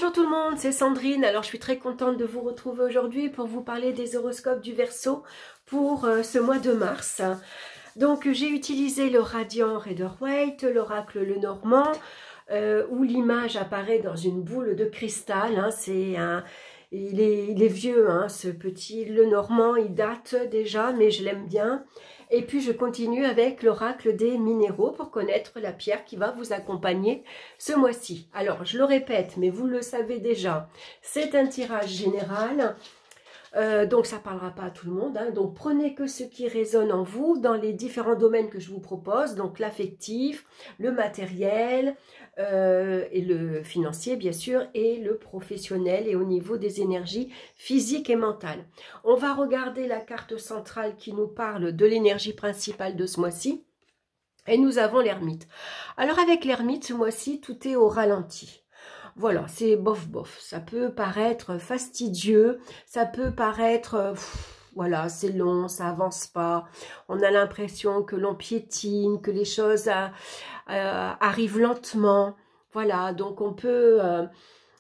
Bonjour tout le monde, c'est Sandrine. Alors je suis très contente de vous retrouver aujourd'hui pour vous parler des horoscopes du Verseau pour ce mois de mars. Donc j'ai utilisé le Radiant Rider-Waite, l'oracle Lenormand, où l'image apparaît dans une boule de cristal. Il est vieux, hein, ce petit Lenormand, il date déjà, mais je l'aime bien. Et puis je continue avec l'oracle des minéraux pour connaître la pierre qui va vous accompagner ce mois-ci. Alors je le répète, mais vous le savez déjà, c'est un tirage général. Donc ça ne parlera pas à tout le monde, hein. Donc prenez que ce qui résonne en vous dans les différents domaines que je vous propose, donc l'affectif, le matériel, et le financier bien sûr, et le professionnel et au niveau des énergies physiques et mentales. On va regarder la carte centrale qui nous parle de l'énergie principale de ce mois-ci, et nous avons l'ermite. Alors avec l'ermite, ce mois-ci, tout est au ralenti. Voilà, c'est bof bof, ça peut paraître fastidieux, ça peut paraître, voilà, c'est long, ça avance pas, on a l'impression que l'on piétine, que les choses arrivent lentement, voilà, donc on peut,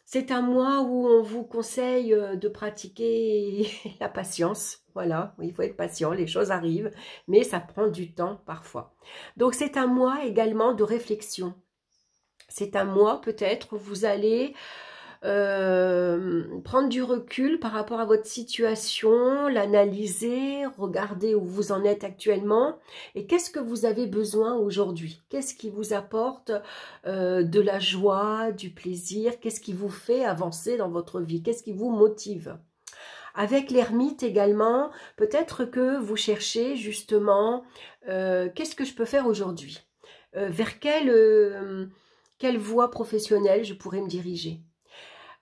c'est un mois où on vous conseille de pratiquer la patience, voilà, il faut être patient, les choses arrivent, mais ça prend du temps parfois. Donc c'est un mois également de réflexion. C'est un mois peut-être où vous allez prendre du recul par rapport à votre situation, l'analyser, regarder où vous en êtes actuellement et qu'est-ce que vous avez besoin aujourd'hui. Qu'est-ce qui vous apporte de la joie, du plaisir, qu'est-ce qui vous fait avancer dans votre vie, qu'est-ce qui vous motive. Avec l'ermite également, peut-être que vous cherchez justement qu'est-ce que je peux faire aujourd'hui, vers quelle voie professionnelle je pourrais me diriger.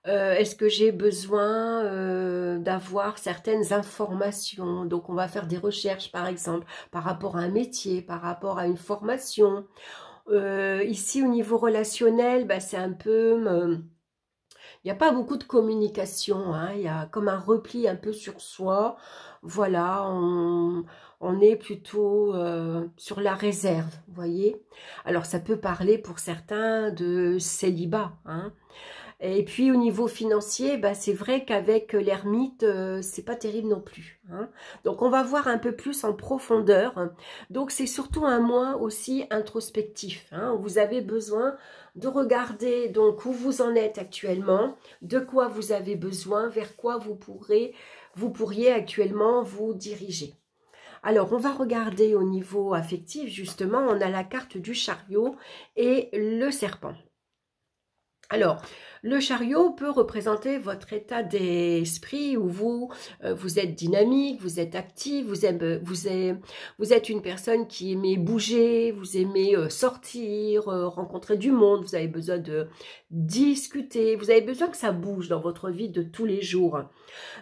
Est-ce que j'ai besoin d'avoir certaines informations? Donc on va faire des recherches par exemple par rapport à un métier, par rapport à une formation. Ici au niveau relationnel, bah, c'est un peu... il n'y a pas beaucoup de communication, hein, il y a comme un repli un peu sur soi. Voilà, on est plutôt sur la réserve, vous voyez. Alors ça peut parler pour certains de célibat, hein. Et puis au niveau financier, bah, c'est vrai qu'avec l'ermite, c'est pas terrible non plus, hein. Donc on va voir un peu plus en profondeur. Donc c'est surtout un mois aussi introspectif, hein, où vous avez besoin de regarder donc où vous en êtes actuellement, de quoi vous avez besoin, vers quoi vous pourriez actuellement vous diriger. Alors, on va regarder au niveau affectif, justement, on a la carte du chariot et le serpent. Alors, le chariot peut représenter votre état d'esprit où vous êtes dynamique, vous êtes actif, vous êtes une personne qui aimez bouger, vous aimez sortir, rencontrer du monde, vous avez besoin de discuter, vous avez besoin que ça bouge dans votre vie de tous les jours.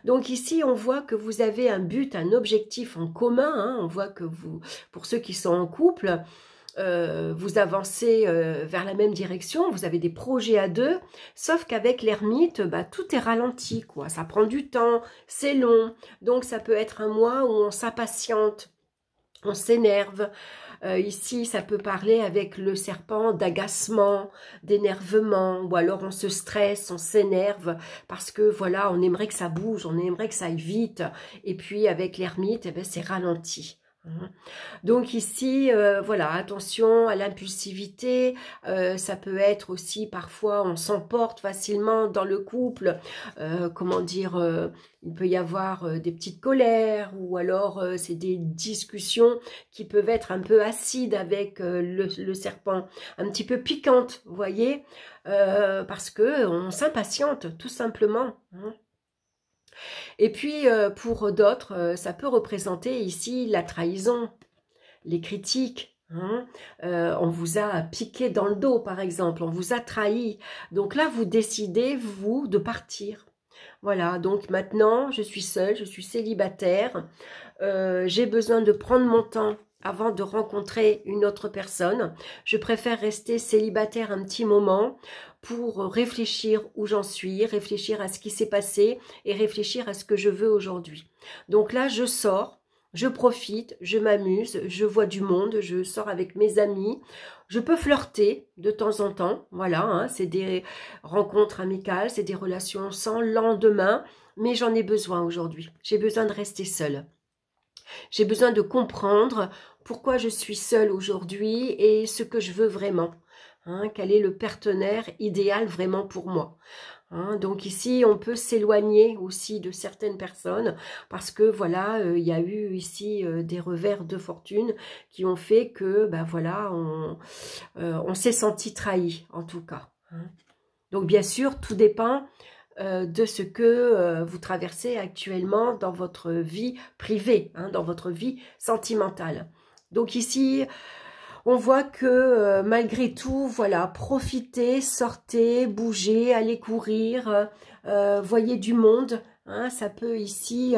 Donc ici, on voit que vous avez un but, un objectif en commun, hein. On voit que vous, pour ceux qui sont en couple, vous avancez vers la même direction, vous avez des projets à deux, sauf qu'avec l'ermite, bah, tout est ralenti, quoi. Ça prend du temps, c'est long, donc ça peut être un mois où on s'impatiente, on s'énerve. Ici, ça peut parler avec le serpent d'agacement, d'énervement, ou alors on se stresse, on s'énerve, parce que voilà, on aimerait que ça bouge, on aimerait que ça aille vite, et puis avec l'ermite, eh ben, c'est ralenti. Donc ici, voilà, attention à l'impulsivité, ça peut être aussi parfois on s'emporte facilement dans le couple, comment dire, il peut y avoir des petites colères ou alors c'est des discussions qui peuvent être un peu acides avec le serpent, un petit peu piquantes, vous voyez, parce que on s'impatiente tout simplement, hein. Et puis, pour d'autres, ça peut représenter ici la trahison, les critiques, hein. On vous a piqué dans le dos, par exemple, on vous a trahi. Donc là, vous décidez, vous, de partir. Voilà, donc maintenant, je suis seule, je suis célibataire. J'ai besoin de prendre mon temps avant de rencontrer une autre personne. Je préfère rester célibataire un petit moment pour réfléchir où j'en suis, réfléchir à ce qui s'est passé et réfléchir à ce que je veux aujourd'hui. Donc là, je sors, Je profite, je m'amuse, je vois du monde, je sors avec mes amis. Je peux flirter de temps en temps, voilà, hein, c'est des rencontres amicales, c'est des relations sans lendemain, mais j'en ai besoin aujourd'hui. J'ai besoin de rester seule. J'ai besoin de comprendre pourquoi je suis seule aujourd'hui et ce que je veux vraiment. Hein, quel est le partenaire idéal vraiment pour moi. Hein, donc ici, on peut s'éloigner aussi de certaines personnes parce que voilà, il y a eu ici des revers de fortune qui ont fait que, ben voilà, on s'est senti trahi en tout cas. Hein. Donc bien sûr, tout dépend de ce que vous traversez actuellement dans votre vie privée, hein, dans votre vie sentimentale. Donc ici, on voit que malgré tout, voilà, profitez, sortez, bougez, allez courir, voyez du monde. Hein, ça peut ici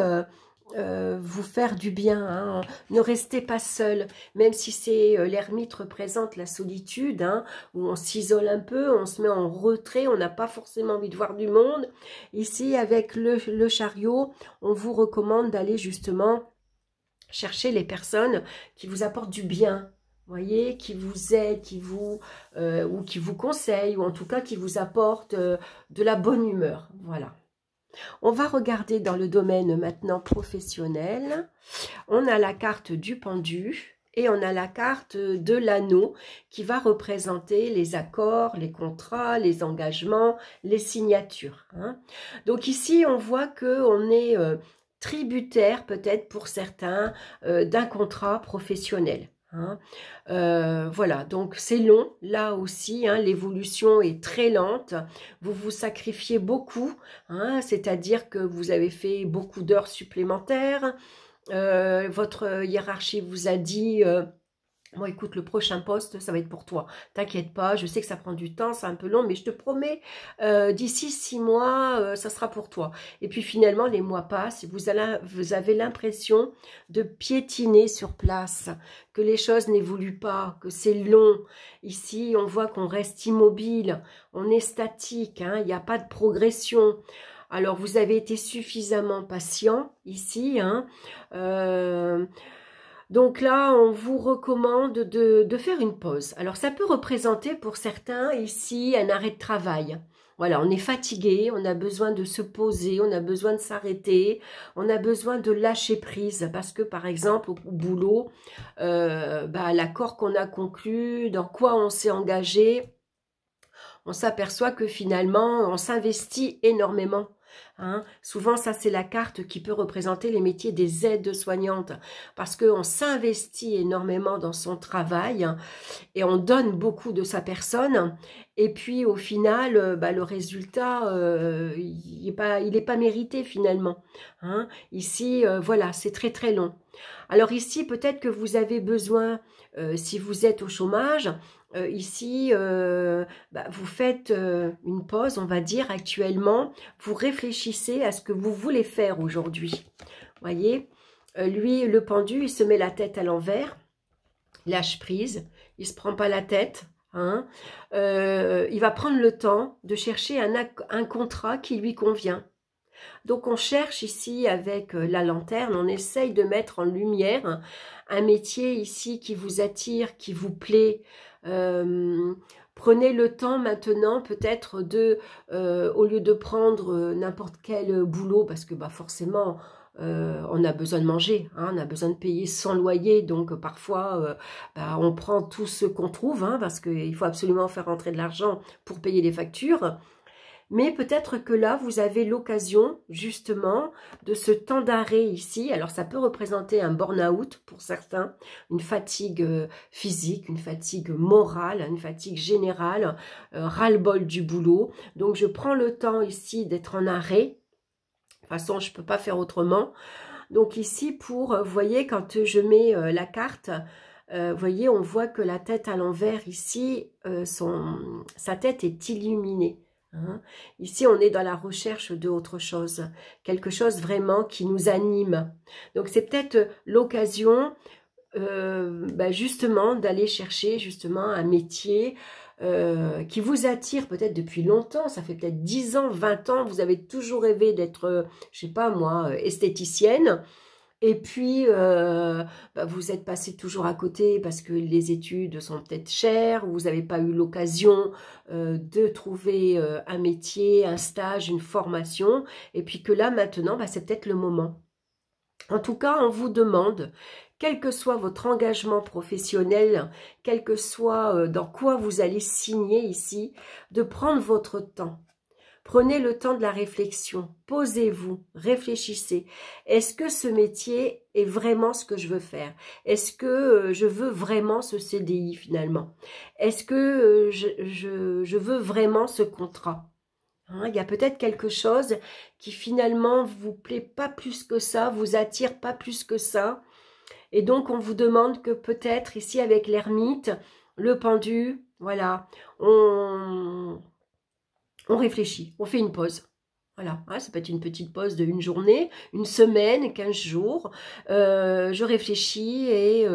vous faire du bien. Hein. Ne restez pas seul, même si c'est l'ermite représente la solitude, hein, où on s'isole un peu, on se met en retrait, on n'a pas forcément envie de voir du monde. Ici, avec le chariot, on vous recommande d'aller justement chercher les personnes qui vous apportent du bien, voyez, qui vous aident, ou qui vous conseillent, ou en tout cas qui vous apportent de la bonne humeur. Voilà. On va regarder dans le domaine maintenant professionnel. On a la carte du pendu et on a la carte de l'anneau qui va représenter les accords, les contrats, les engagements, les signatures. Hein. Donc ici, on voit qu'on est tributaire peut-être pour certains d'un contrat professionnel. Hein. Voilà, donc c'est long, là aussi, hein, l'évolution est très lente, vous vous sacrifiez beaucoup, hein, c'est-à-dire que vous avez fait beaucoup d'heures supplémentaires, votre hiérarchie vous a dit bon, écoute, le prochain poste, ça va être pour toi. T'inquiète pas, je sais que ça prend du temps, c'est un peu long, mais je te promets, d'ici 6 mois, ça sera pour toi. Et puis finalement, les mois passent, et vous avez l'impression de piétiner sur place, que les choses n'évoluent pas, que c'est long. Ici, on voit qu'on reste immobile, on est statique, hein, il n'y a pas de progression. Alors, vous avez été suffisamment patient ici, hein, donc là, on vous recommande de faire une pause. Alors, ça peut représenter pour certains ici un arrêt de travail. Voilà, on est fatigué, on a besoin de se poser, on a besoin de s'arrêter, on a besoin de lâcher prise parce que, par exemple, au boulot, l'accord qu'on a conclu, dans quoi on s'est engagé, on s'aperçoit que finalement, on s'investit énormément. Hein. Souvent, ça, c'est la carte qui peut représenter les métiers des aides-soignantes parce qu'on s'investit énormément dans son travail et on donne beaucoup de sa personne. Et puis, au final, le résultat, il n'est pas mérité finalement. Hein. Ici, voilà, c'est très, très long. Alors ici, peut-être que vous avez besoin, si vous êtes au chômage, ici, vous faites une pause, on va dire, actuellement. Vous réfléchissez à ce que vous voulez faire aujourd'hui. Voyez, lui, le pendu, il se met la tête à l'envers, lâche prise, il ne se prend pas la tête. Hein. Il va prendre le temps de chercher un contrat qui lui convient. Donc, on cherche ici avec la lanterne, on essaye de mettre en lumière un métier ici qui vous attire, qui vous plaît. Prenez le temps maintenant peut-être de, au lieu de prendre n'importe quel boulot, parce que forcément, on a besoin de manger, hein, on a besoin de payer son loyer, donc parfois on prend tout ce qu'on trouve, hein, parce qu'il faut absolument faire rentrer de l'argent pour payer les factures. Mais peut-être que là, vous avez l'occasion, justement, de ce temps d'arrêt ici. Alors, ça peut représenter un burn-out pour certains, une fatigue physique, une fatigue morale, une fatigue générale, ras-le-bol du boulot. Donc, je prends le temps ici d'être en arrêt. De toute façon, je ne peux pas faire autrement. Donc, ici, vous voyez, quand je mets la carte, vous voyez, on voit que la tête à l'envers, ici, sa tête est illuminée. Hein. Ici, on est dans la recherche d'autre chose, quelque chose vraiment qui nous anime. Donc, c'est peut-être l'occasion justement d'aller chercher justement un métier qui vous attire peut-être depuis longtemps. Ça fait peut-être 10 ans, 20 ans, vous avez toujours rêvé d'être, je sais pas moi, esthéticienne. Et puis, vous êtes passé toujours à côté parce que les études sont peut-être chères, vous n'avez pas eu l'occasion de trouver un métier, un stage, une formation, et puis que là, maintenant, c'est peut-être le moment. En tout cas, on vous demande, quel que soit votre engagement professionnel, quel que soit dans quoi vous allez signer ici, de prendre votre temps. Prenez le temps de la réflexion, posez-vous, réfléchissez. Est-ce que ce métier est vraiment ce que je veux faire? Est-ce que je veux vraiment ce CDI finalement? Est-ce que je veux vraiment ce contrat? Hein, il y a peut-être quelque chose qui finalement vous plaît pas plus que ça, vous attire pas plus que ça. Et donc on vous demande que peut-être ici avec l'ermite, le pendu, voilà, on réfléchit, on fait une pause. Voilà, hein, ça peut être une petite pause de une journée, une semaine, 15 jours. Je réfléchis et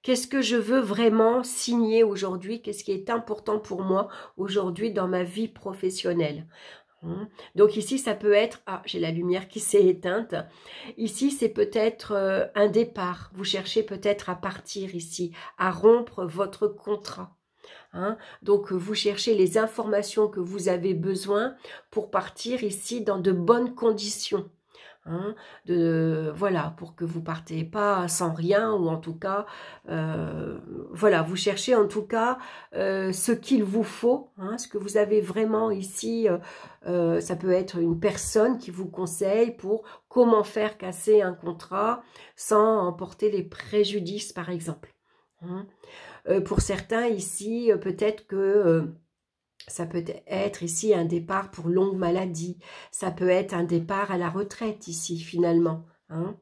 qu'est-ce que je veux vraiment signer aujourd'hui? Qu'est-ce qui est important pour moi aujourd'hui dans ma vie professionnelle? Donc ici, ça peut être... Ah, j'ai la lumière qui s'est éteinte. Ici, c'est peut-être un départ. Vous cherchez peut-être à partir ici, à rompre votre contrat. Hein, donc, vous cherchez les informations que vous avez besoin pour partir ici dans de bonnes conditions. Hein, voilà, pour que vous partez pas sans rien, ou en tout cas, voilà, vous cherchez en tout cas ce qu'il vous faut, hein, ce que vous avez vraiment ici. Ça peut être une personne qui vous conseille pour comment faire casser un contrat sans emporter les préjudices, par exemple. Hein. Pour certains ici, peut-être que ça peut être ici un départ pour longue maladie, ça peut être un départ à la retraite ici finalement. Hein.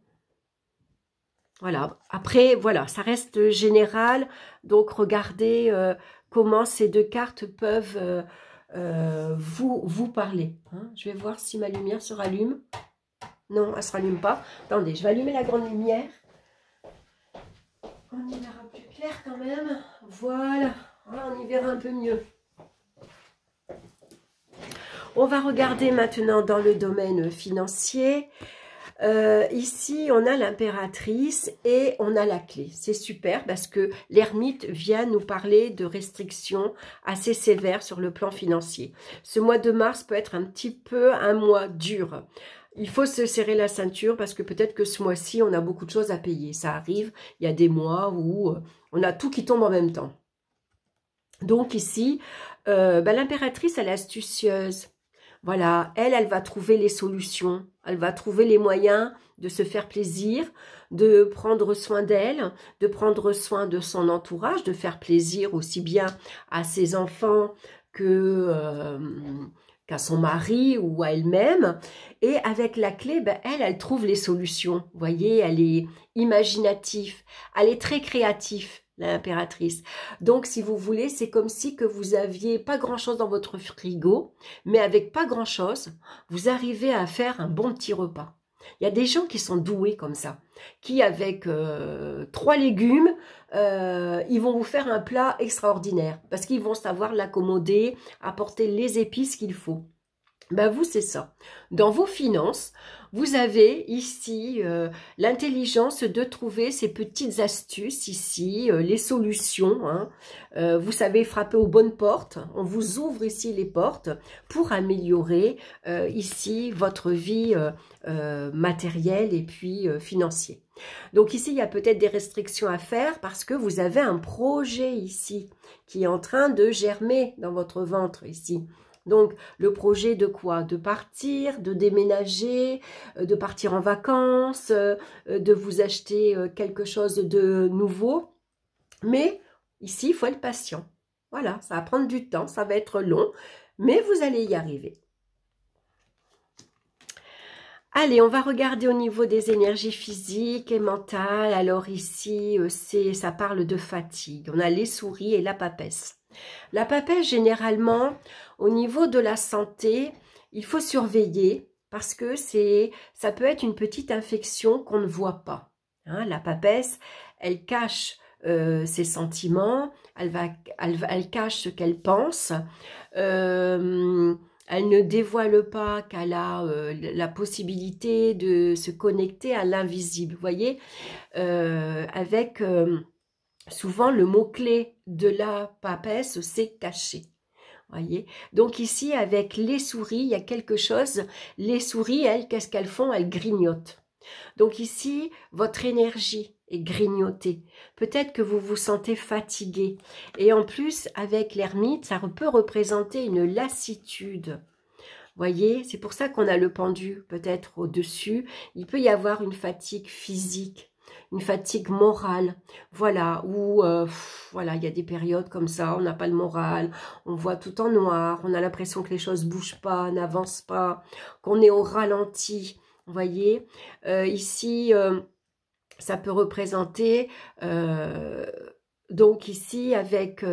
Voilà, après voilà, ça reste général, donc regardez comment ces deux cartes peuvent vous parler. Hein. Je vais voir si ma lumière se rallume. Non, elle ne se rallume pas. Attendez, je vais allumer la grande lumière. On y verra plus clair quand même. Voilà, on y verra un peu mieux. On va regarder maintenant dans le domaine financier. Ici, on a l'impératrice et on a la clé. C'est super parce que l'ermite vient nous parler de restrictions assez sévères sur le plan financier. Ce mois de mars peut être un petit peu un mois dur. Il faut se serrer la ceinture parce que peut-être que ce mois-ci, on a beaucoup de choses à payer. Ça arrive, il y a des mois où on a tout qui tombe en même temps. Donc ici, l'impératrice, elle est astucieuse. Voilà, elle va trouver les solutions. Elle va trouver les moyens de se faire plaisir, de prendre soin d'elle, de prendre soin de son entourage, de faire plaisir aussi bien à ses enfants que... qu'à son mari ou à elle-même. Et avec la clé, elle trouve les solutions. Vous voyez, elle est imaginative, elle est très créative, l'impératrice. Donc, si vous voulez, c'est comme si que vous aviez pas grand-chose dans votre frigo, mais avec pas grand-chose, vous arrivez à faire un bon petit repas. Il y a des gens qui sont doués comme ça, qui avec 3 légumes, ils vont vous faire un plat extraordinaire, parce qu'ils vont savoir l'accommoder, apporter les épices qu'il faut. Vous, c'est ça. Dans vos finances, vous avez ici l'intelligence de trouver ces petites astuces ici, les solutions. Hein. Vous savez frapper aux bonnes portes. On vous ouvre ici les portes pour améliorer ici votre vie matérielle et puis financière. Donc ici, il y a peut-être des restrictions à faire parce que vous avez un projet ici qui est en train de germer dans votre ventre ici. Donc, le projet de quoi? De partir, de déménager, de partir en vacances, de vous acheter quelque chose de nouveau. Mais ici, il faut être patient. Voilà, ça va prendre du temps, ça va être long, mais vous allez y arriver. Allez, on va regarder au niveau des énergies physiques et mentales. Alors ici, ça parle de fatigue. On a les souris et la papesse. La papesse, généralement, au niveau de la santé, il faut surveiller parce que ça peut être une petite infection qu'on ne voit pas. Hein, la papesse, elle cache ses sentiments, elle cache ce qu'elle pense. Elle elle ne dévoile pas qu'elle a la possibilité de se connecter à l'invisible. Vous voyez, avec souvent le mot-clé de la papesse, c'est caché. Voyez, donc ici avec les souris, il y a quelque chose. Les souris, elles, qu'est-ce qu'elles font? Elles grignotent. Donc ici, votre énergie est grignotée. Peut-être que vous vous sentez fatigué. Et en plus, avec l'ermite, ça peut représenter une lassitude. Voyez, c'est pour ça qu'on a le pendu peut-être au-dessus. Il peut y avoir une fatigue physique, une fatigue morale. Voilà, où voilà, il y a des périodes comme ça, on n'a pas le moral, on voit tout en noir, on a l'impression que les choses ne bougent pas, n'avancent pas, qu'on est au ralenti. Vous voyez, ici, ça peut représenter... donc ici, avec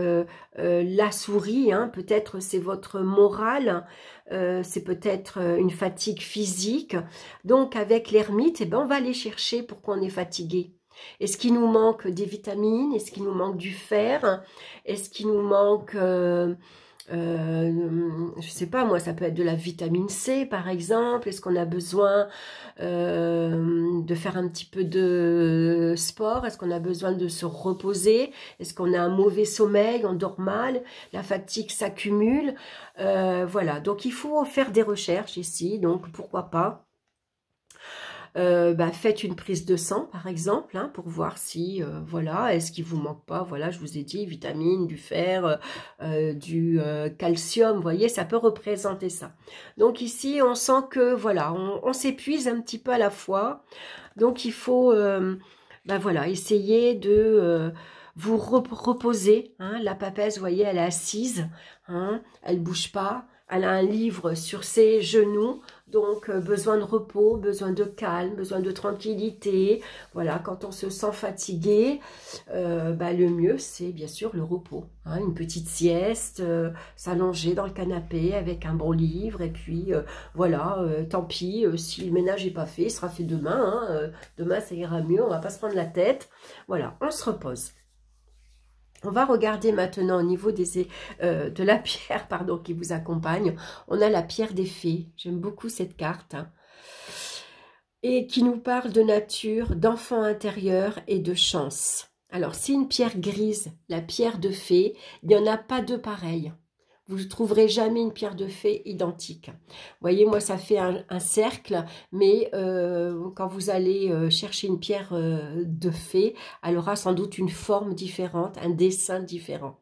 la souris, hein, peut-être c'est votre morale, c'est peut-être une fatigue physique. Donc avec l'ermite, eh ben, on va aller chercher pourquoi on est fatigué. Est-ce qu'il nous manque des vitamines? Est-ce qu'il nous manque du fer? Est-ce qu'il nous manque... je sais pas moi, ça peut être de la vitamine C par exemple. Est-ce qu'on a besoin de faire un petit peu de sport? Est-ce qu'on a besoin de se reposer? Est-ce qu'on a un mauvais sommeil? On dort mal? La fatigue s'accumule? Voilà, donc il faut faire des recherches ici, donc pourquoi pas. Faites une prise de sang par exemple, hein, pour voir si voilà, est-ce qu'il vous manque pas, voilà, je vous ai dit vitamines, du fer, du calcium, vous voyez, ça peut représenter ça. Donc ici on sent que voilà, on s'épuise un petit peu à la fois, donc il faut voilà, essayer de vous reposer, hein. La papesse, vous voyez, elle est assise, hein, elle bouge pas, elle a un livre sur ses genoux, donc besoin de repos, besoin de calme, besoin de tranquillité. Voilà, quand on se sent fatigué, le mieux c'est bien sûr le repos, hein, une petite sieste, s'allonger dans le canapé avec un bon livre, et puis voilà, tant pis, si le ménage n'est pas fait, il sera fait demain, hein, demain ça ira mieux, on va pas se prendre la tête. Voilà, on se repose. On va regarder maintenant au niveau de la pierre qui vous accompagne. On a la pierre des fées. J'aime beaucoup cette carte. Hein, et qui nous parle de nature, d'enfant intérieur et de chance. Alors, c'est une pierre grise, la pierre de fée. Il n'y en a pas deux pareilles. Vous ne trouverez jamais une pierre de fée identique. Vous voyez, moi, ça fait un cercle, mais quand vous allez chercher une pierre de fée, elle aura sans doute une forme différente, un dessin différent.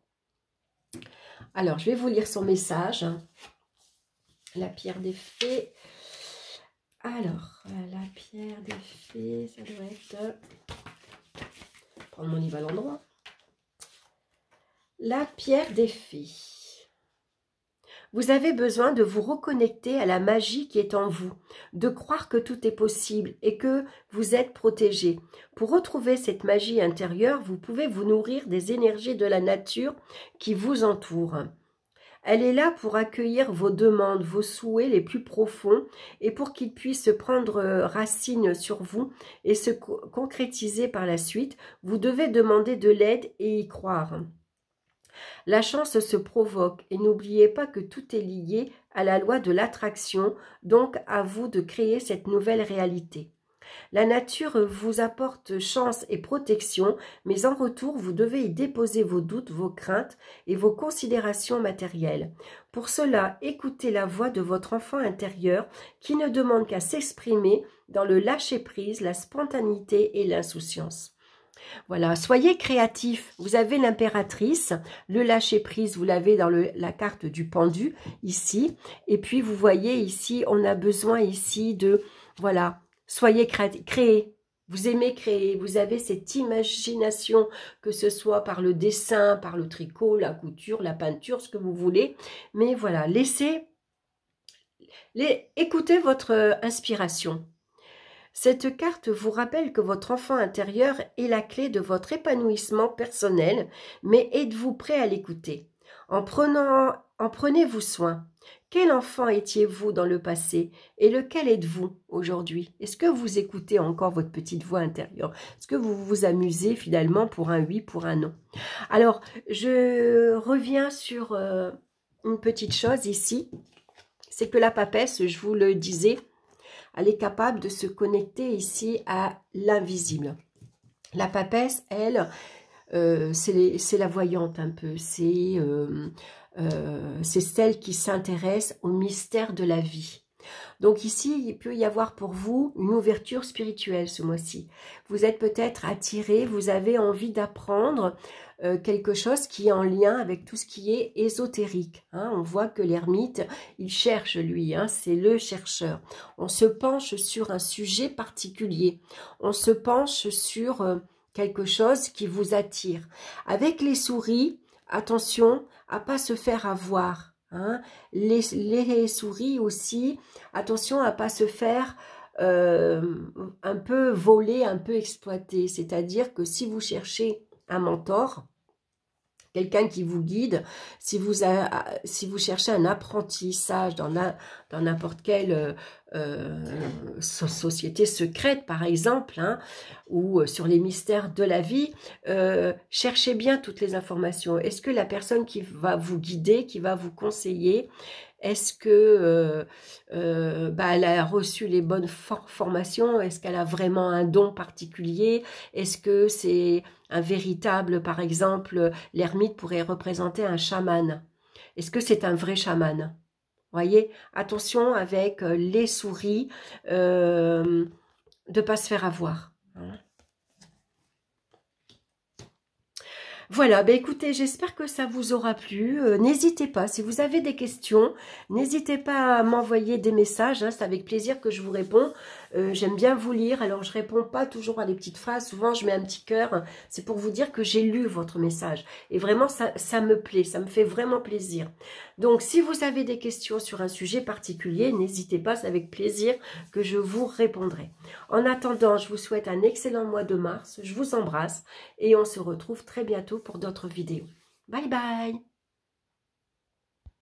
Alors, je vais vous lire son message. La pierre des fées. Alors, la pierre des fées, ça doit être... Prendre mon livre à l'endroit. La pierre des fées. Vous avez besoin de vous reconnecter à la magie qui est en vous, de croire que tout est possible et que vous êtes protégé. Pour retrouver cette magie intérieure, vous pouvez vous nourrir des énergies de la nature qui vous entourent. Elle est là pour accueillir vos demandes, vos souhaits les plus profonds et pour qu'ils puissent prendre racine sur vous et se concrétiser par la suite, vous devez demander de l'aide et y croire. La chance se provoque et n'oubliez pas que tout est lié à la loi de l'attraction, donc à vous de créer cette nouvelle réalité. La nature vous apporte chance et protection, mais en retour, vous devez y déposer vos doutes, vos craintes et vos considérations matérielles. Pour cela, écoutez la voix de votre enfant intérieur qui ne demande qu'à s'exprimer dans le lâcher-prise, la spontanéité et l'insouciance. Voilà, soyez créatifs. Vous avez l'impératrice, le lâcher-prise, vous l'avez dans la carte du pendu, ici. Et puis, vous voyez ici, on a besoin ici de, voilà, soyez créés. Vous aimez créer, vous avez cette imagination, que ce soit par le dessin, par le tricot, la couture, la peinture, ce que vous voulez. Mais voilà, écoutez votre inspiration. Cette carte vous rappelle que votre enfant intérieur est la clé de votre épanouissement personnel, mais êtes-vous prêt à l'écouter? En prenez-vous soin. Quel enfant étiez-vous dans le passé et lequel êtes-vous aujourd'hui? Est-ce que vous écoutez encore votre petite voix intérieure? Est-ce que vous vous amusez finalement pour un oui, pour un non? Alors, je reviens sur une petite chose ici. c'est que la papesse, je vous le disais, elle est capable de se connecter ici à l'invisible. La papesse, elle, c'est la voyante un peu, c'est celle qui s'intéresse au mystère de la vie. Donc ici, il peut y avoir pour vous une ouverture spirituelle ce mois-ci. Vous êtes peut-être attiré, vous avez envie d'apprendre quelque chose qui est en lien avec tout ce qui est ésotérique. Hein. On voit que l'ermite, il cherche lui, hein, c'est le chercheur. On se penche sur un sujet particulier. On se penche sur quelque chose qui vous attire. Avec les souris, attention à pas se faire avoir. Hein. Les souris aussi, attention à pas se faire un peu voler, un peu exploiter. C'est-à-dire que si vous cherchez un mentor, quelqu'un qui vous guide, si vous cherchez un apprentissage dans n'importe quelle société secrète, par exemple, hein, ou sur les mystères de la vie, cherchez bien toutes les informations. Est-ce que la personne qui va vous guider, qui va vous conseiller, est-ce que elle a reçu les bonnes formations? Est-ce qu'elle a vraiment un don particulier? Est-ce que c'est un véritable, par exemple, l'ermite pourrait représenter un chaman? Est-ce que c'est un vrai chaman? Voyez, attention avec les souris, de ne pas se faire avoir. Voilà, ben écoutez, j'espère que ça vous aura plu. N'hésitez pas, si vous avez des questions, n'hésitez pas à m'envoyer des messages. Hein, c'est avec plaisir que je vous réponds. J'aime bien vous lire, alors je réponds pas toujours à les petites phrases. Souvent, je mets un petit cœur. C'est pour vous dire que j'ai lu votre message. Et vraiment, ça me plaît, ça me fait vraiment plaisir. Donc, si vous avez des questions sur un sujet particulier, n'hésitez pas, c'est avec plaisir que je vous répondrai. En attendant, je vous souhaite un excellent mois de mars. Je vous embrasse et on se retrouve très bientôt pour d'autres vidéos. Bye bye!